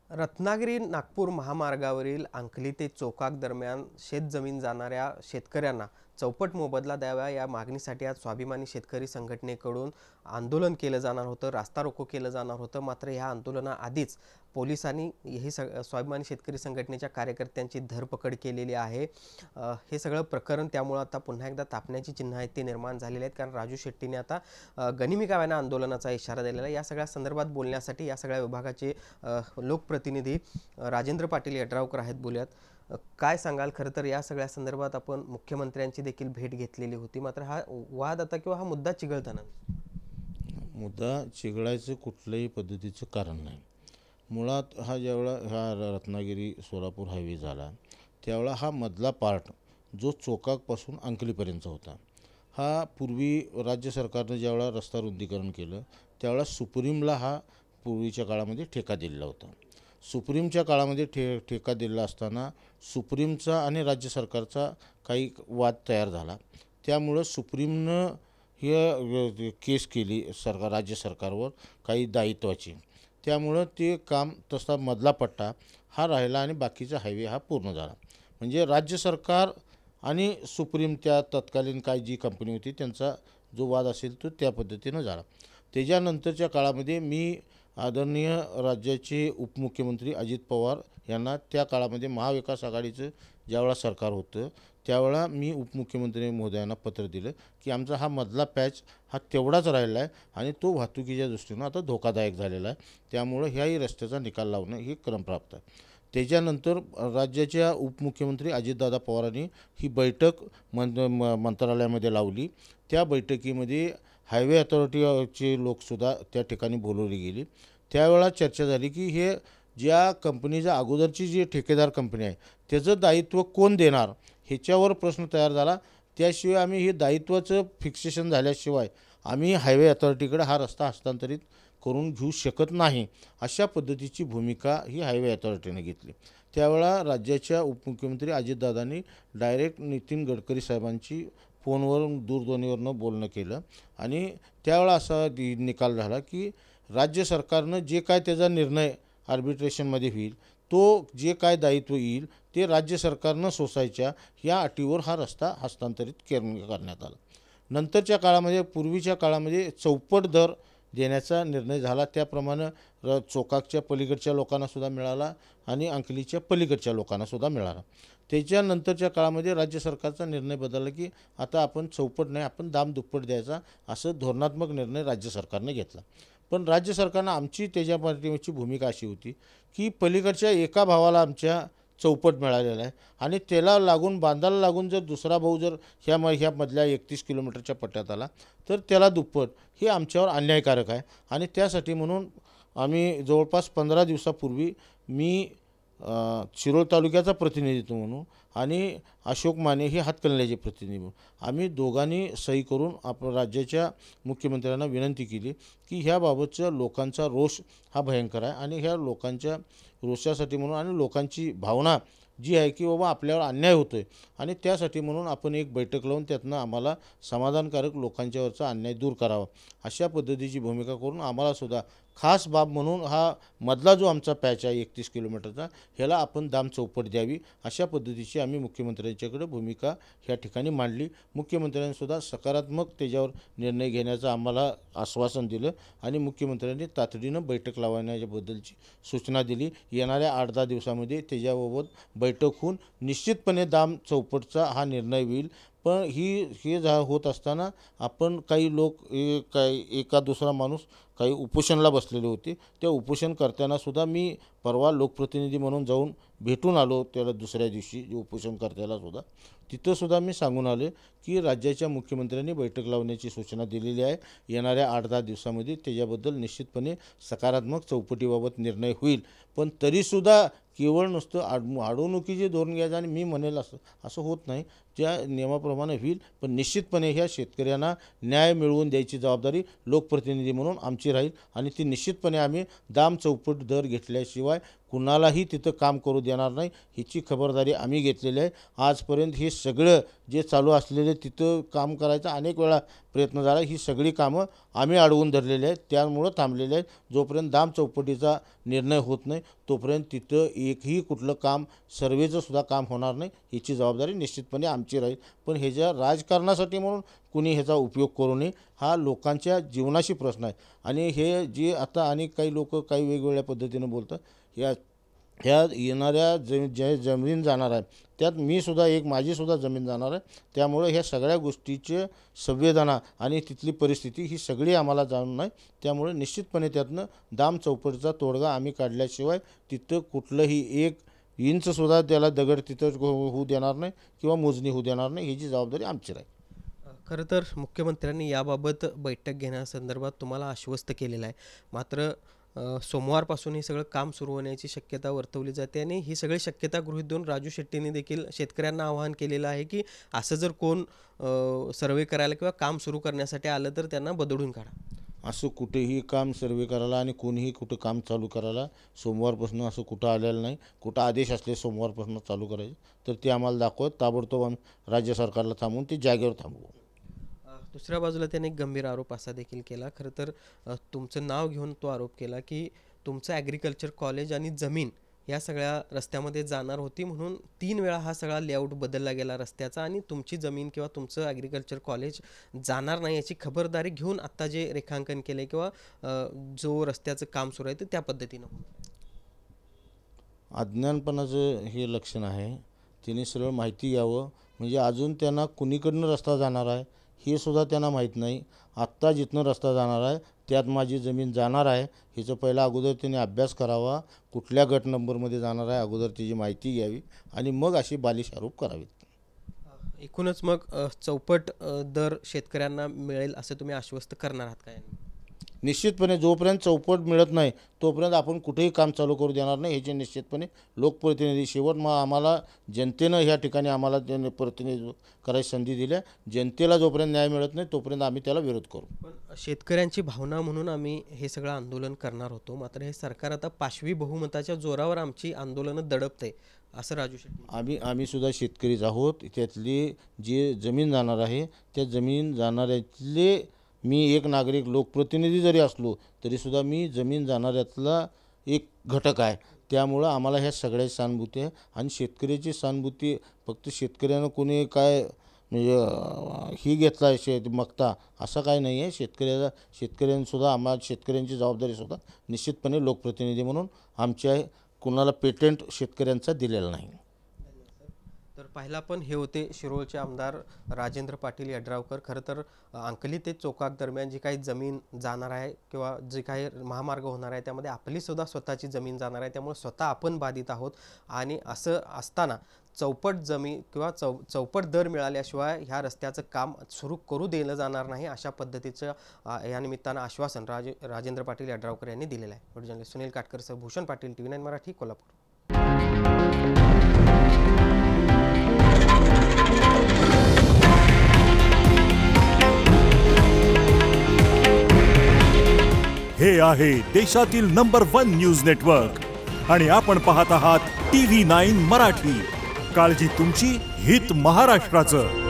रत्नागिरी नागपूर महामार्गावरील अंकली ते चोकाक दरम्यान शेतजमीन जाणाऱ्या शेतकऱ्यांना चौपट मोबदला द्यावा या मागणीसाठी आज स्वाभिमानी शेतकरी संघटनेकडून आंदोलन केलं जाणार होतं, रास्ता रोको केलं जाणार होतं. मात्र ह्या आंदोलनाआधीच पोलिसांनी स्वाभिमानी शेतकरी संघटनेच्या कार्यकर्त्यांची धरपकड केलेली आहे. हे सगळं प्रकरण त्यामुळे आता पुन्हा एकदा तापण्याची चिन्ह आहेत ते निर्माण झालेले आहेत, कारण राजू शेट्टीने आता गनिमी काव्यानं आंदोलनाचा इशारा दिलेला आहे. या सगळ्या संदर्भात बोलण्यासाठी या सगळ्या विभागाचे लोकप्रतिनिधी राजेंद्र पाटील यड्रावकर आहेत. बोलूयात. काय सांगाल? खरं तर या सगळ्या संदर्भात आपण मुख्यमंत्र्यांची देखील भेट घेतलेली होती, मात्र हा वाद आता किंवा हा मुद्दा चिघळताना मुद्दा चिघळायचं कुठल्याही पद्धतीचं कारण नाही. मुळात हा ज्यावेळा हा रत्नागिरी सोलापूर हायवे झाला त्यावेळा हा मधला पार्ट जो चोकाकपासून अंकलीपर्यंतचा होता, हा पूर्वी राज्य सरकारनं ज्यावेळा रस्ता रुंदीकरण केलं त्यावेळा सुप्रीमला हा पूर्वीच्या काळामध्ये ठेका दिलेला होता. सुप्रीमच्या काळामध्ये ठेका दिलेला असताना सुप्रीमचा आणि राज्य सरकारचा काही वाद तयार झाला. त्यामुळं सुप्रीमनं हे केस केली राज्य सरकारवर काही दायित्वाची. त्यामुळं ते काम तसा मधला पट्टा हा राहिला आणि बाकीचा हायवे हा पूर्ण झाला. म्हणजे राज्य सरकार आणि सुप्रीम त्या तत्कालीन काय जी कंपनी होती त्यांचा जो वाद असेल तो त्या पद्धतीनं झाला. त्याच्यानंतरच्या काळामध्ये मी आदरणीय राज्याचे उपमुख्यमंत्री अजित पवार यांना त्या काळामध्ये महाविकास आघाडीचं ज्यावेळा सरकार होतं त्यावेळा मी उपमुख्यमंत्री महोदयांना पत्र दिलं की आमचा हा मधला पॅच हा तेवढाच राहिला आहे आणि तो वाहतुकीच्या दृष्टीनं आता धोकादायक झालेला आहे. त्यामुळं ह्याही रस्त्याचा निकाल लावणं हे क्रमप्राप्त आहे. त्याच्यानंतर राज्याच्या उपमुख्यमंत्री अजितदादा पवारांनी ही बैठक मंत्रालयामध्ये लावली. त्या बैठकीमध्ये हायवे अथॉरिटीचे लोकसुद्धा त्या ठिकाणी बोलवली गेली. त्यावेळा चर्चा झाली की हे ज्या कंपनीच्या अगोदरची जी ठेकेदार कंपनी आहे त्याचं दायित्व कोण देणार ह्याच्यावर प्रश्न तयार झाला. त्याशिवाय आम्ही हे दायित्वाचं फिक्सेशन झाल्याशिवाय आम्ही हायवे अथॉरिटीकडे हा रस्ता हस्तांतरित करून घेऊ शकत नाही, अशा पद्धतीची भूमिका ही हायवे अथॉरिटीने घेतली. त्यावेळा राज्याच्या उपमुख्यमंत्री अजितदादांनी डायरेक्ट नितीन गडकरी साहेबांची फोनवरून दूरध्वनीवरनं बोलणं केलं आणि त्यावेळा असा निकाल झाला की राज्य सरकारनं जे काय त्याचा निर्णय आर्बिट्रेशनमध्ये होईल तो जे काय दायित्व येईल ते राज्य सरकारनं सोसायच्या या अटीवर हा रस्ता हस्तांतरित करण्यात आला. नंतरच्या काळामध्ये पूर्वीच्या काळामध्ये चौपट दर देण्याचा निर्णय झाला. त्याप्रमाणे चोकाकच्या पलीकडच्या लोकांनासुद्धा मिळाला आणि अंकलीच्या पलीकडच्या लोकांनासुद्धा मिळाला. त्याच्यानंतरच्या काळामध्ये राज्य सरकारचा निर्णय बदलला की आता आपण चौपट नाही आपण दाम दुप्पट द्यायचा असं धोरणात्मक निर्णय राज्य सरकारने घेतला. पण राज्य सरकारनं आमची त्याच्या पाठीमागची भूमिका अशी होती की पलीकडच्या एका भावाला आमच्या चौपट मिळालेला आहे आणि त्याला लागून बांधायला लागून जर दुसरा भाऊ जर ह्या मधल्या 31 किलोमीटरच्या पट्ट्यात आला तर त्याला दुप्पट हे आमच्यावर अन्यायकारक आहे. आणि त्यासाठी म्हणून आम्ही जवळपास 15 दिवसापूर्वी मी शिरोळ तालुक्याचा प्रतिनिधित्व म्हणून आणि अशोक माने हे हातकणंगल्याचे प्रतिनिधी म्हणून आम्ही दोघांनी सही करून आपण राज्याच्या मुख्यमंत्र्यांना विनंती केली की ह्याबाबतच्या लोकांचा रोष हा भयंकर आहे आणि ह्या लोकांच्या रोषासाठी म्हणून आणि लोकांची भावना जी आहे की बाबा आपल्यावर अन्याय होतो आहे आणि त्यासाठी म्हणून आपण एक बैठक लावून त्यातनं आम्हाला समाधानकारक लोकांच्यावरचा अन्याय दूर करावा अशा पद्धतीची भूमिका करून आम्हालासुद्धा खास बाब म्हणून हा मधला जो आमचा पॅच आहे 31 किलोमीटरचा ह्याला आपण दाम चौपट द्यावी अशा पद्धतीची आम्ही मुख्यमंत्र्यांच्याकडे भूमिका ह्या ठिकाणी मांडली. मुख्यमंत्र्यांनीसुद्धा सकारात्मक त्याच्यावर निर्णय घेण्याचं आम्हाला आश्वासन दिलं आणि मुख्यमंत्र्यांनी तातडीनं बैठक लावण्याबद्दलची सूचना दिली. येणाऱ्या 8-10 दिवसामध्ये त्याच्याबाबत बैठक होऊन निश्चितपणे दाम चौपटचा हा निर्णय होईल. पण हे होत असताना आपण काही लोक एका दुसरा माणूस काही उपोषणला बसलेले होते. त्या उपोषणकर्त्यांनासुद्धा मी परवा लोकप्रतिनिधी म्हणून जाऊन भेटून आलो. त्याला दुसऱ्या दिवशी जे उपोषणकर्त्यालासुद्धा तिथंसुद्धा मी सांगून आले की राज्याच्या मुख्यमंत्र्यांनी बैठक लावण्याची सूचना दिलेली आहे. येणाऱ्या 8-10 दिवसामध्ये त्याच्याबद्दल निश्चितपणे सकारात्मक चौकटीबाबत निर्णय होईल. पण तरीसुद्धा केवळ नुसतं अडवणुकीचे धोरण घ्यायचं आणि मी म्हणेल असं होत नाही. ज्या नियमाप्रमाणे होईल पण निश्चितपणे ह्या शेतकऱ्यांना न्याय मिळवून द्यायची जबाबदारी लोकप्रतिनिधी म्हणून आमची राहील आणि ती निश्चितपणे आम्ही दाम चौपट दर घेतल्याशिवाय कुणालाही तिथं काम करू देणार नाही, हीची खबरदारी आम्ही घेतलेली आहे. आजपर्यंत हे सगळं जे चालू असलेले तिथं काम करायचा अनेक वेळा प्रयत्न झाला, ही सगळी कामं आम्ही अडवून धरलेली आहेत, त्यामुळं थांबलेले आहेत. जोपर्यंत दाम चौपटीचा निर्णय होत नाही तोपर्यंत तिथं एकही कुठलं काम सर्वेचं सुद्धा काम होणार नाही, हीची जबाबदारी निश्चितपणे आमची राहील. पण ह्याच्या राजकारणासाठी म्हणून कुणी ह्याचा उपयोग करू नये, हा लोकांच्या जीवनाशी प्रश्न आहे. आणि हे जे आता अनेक काही लोक काही वेगवेगळ्या पद्धतीनं बोलतात, ह्या येणाऱ्या जे जमीन जाणार आहे त्यात मी सुद्धा माझीसुद्धा जमीन जाणार आहे. त्यामुळे ह्या सगळ्या गोष्टीचे संवेदना आणि तिथली परिस्थिती ही सगळी आम्हाला जाणून आहे. त्यामुळे निश्चितपणे त्यातनं दाम चौपटीचा तोडगा आम्ही काढल्याशिवाय तिथं कुठलंही 1 इंचसुद्धा त्याला दगड तिथं होऊ देणार नाही किंवा मोजणी होऊ देणार नाही, ह्याची जबाबदारी आमची राहील. खरं तर मुख्यमंत्र्यांनी याबाबत बैठक घेण्यासंदर्भात तुम्हाला आश्वस्त केलेलं आहे. मात्र सोमवारपासून हे सगळं काम सुरू होण्याची शक्यता वर्तवली जाते आणि ही सगळी शक्यता गृहीत धरून राजू शेट्टींनी देखील शेतकऱ्यांना आवाहन केलेलं आहे की असं जर कोण सर्वे करायला किंवा काम सुरू करण्यासाठी आलं तर त्यांना बदडून काढा. असं कुठेही काम सर्वे करायला आणि कोणीही कुठं काम चालू करायला सोमवारपासून असं कुठं आलेलं नाही. कुठं आदेश असले सोमवारपासून चालू करायचे तर ते आम्हाला दाखवत ताबडतोब आम्ही राज्य सरकारला थांबवून ते जागेवर थांबवू. दुसऱ्या बाजूला त्याने एक गंभीर आरोप असा देखील केला. खरं तर तुमचं नाव घेऊन तो आरोप केला की तुमचं ॲग्रिकल्चर कॉलेज आणि जमीन या सगळ्या रस्त्यामध्ये जाणार होती, म्हणून 3 वेळा हा सगळा लेआउट बदलला गेला रस्त्याचा आणि तुमची जमीन किंवा तुमचं ॲग्रिकल्चर कॉलेज जाणार नाही याची खबरदारी घेऊन आत्ता जे रेखांकन केलं आहे किंवा जो रस्त्याचं काम सुरू आहे ते त्या पद्धतीनं. अज्ञानपणाचं हे लक्षण आहे. तिने सरळ माहिती यावं, म्हणजे अजून त्यांना कुणीकडनं रस्ता जाणार आहे हे सुद्धा त्यांना माहीत नाही. आत्ता जिथनं रस्ता जाणार आहे त्यात माझी जमीन जाणार आहे ह्याचं पहिला अगोदर त्याने अभ्यास करावा, कुठल्या गट नंबरमध्ये जाणार आहे अगोदर त्याची माहिती घ्यावी आणि मग अशी बालिश आरोप करावेत. एकूणच मग चौपट दर शेतकऱ्यांना मिळेल असं तुम्ही आश्वस्त करणार आहात काय? निश्चितपणे जोपर्यंत चौपट मिळत नाही तोपर्यंत आपण कुठेही काम चालू करू देणार नाही, ह्याचे निश्चितपणे लोकप्रतिनिधी शेवट मग आम्हाला जनतेनं ह्या ठिकाणी आम्हाला त्यांनी प्रतिनिधित्व करायची संधी दिल्या. जनतेला जोपर्यंत न्याय मिळत नाही तोपर्यंत आम्ही त्याला विरोध करू. पण शेतकऱ्यांची भावना म्हणून आम्ही हे सगळं आंदोलन करणार होतो, मात्र हे सरकार आता पाशवी बहुमताच्या जोरावर आमची आंदोलनं दडपते असं राजू शेट्टी. आम्ही सुद्धा शेतकरीच आहोत. त्यातली जी जमीन जाणार आहे त्या जमीन जाणाऱ्यातले मी एक नागरिक लोकप्रतिनिधी जरी असलो तरीसुद्धा मी जमीन जाणाऱ्यातला एक घटक आहे. त्यामुळं आम्हाला ह्या सगळ्याची सहानुभूती आहे आणि शेतकऱ्याची सहानुभूती फक्त शेतकऱ्यानं कोणी काय म्हणजे ही घेतला मगता असं काय नाही आहे. शेतकऱ्यांसुद्धा आम्हाला शेतकऱ्यांची जबाबदारीसुद्धा निश्चितपणे लोकप्रतिनिधी म्हणून आमच्या कुणाला पेटंट शेतकऱ्यांचा दिलेला नाही. तर पाहिला पण हे होते शिरोळचे आमदार राजेंद्र पाटील यड्रावकर. खरं तर अंकली ते चोकाक दरम्यान जी काही जमीन जाणार आहे किंवा जे काही महामार्ग होणार आहे त्यामध्ये आपलीसुद्धा स्वतःची जमीन जाणार आहे, त्यामुळे स्वतः आपण बाधित आहोत. आणि असं असताना चौपट जमीन किंवा चौपट दर मिळाल्याशिवाय ह्या रस्त्याचं काम सुरू करू दिलं जाणार नाही अशा पद्धतीचं या निमित्तानं आश्वासन राजेंद्र पाटील यड्रावकर यांनी दिलेलं आहे. व्हिडिओ जर्नलिस्ट सुनील काटकरसह भूषण पाटील, TV9 मराठी, कोल्हापूर. हे आहे देशातील नंबर 1 न्यूज नेटवर्क आणि आपण पाहत आहात TV9 मराठी. काळजी तुमची, हित महाराष्ट्राचं.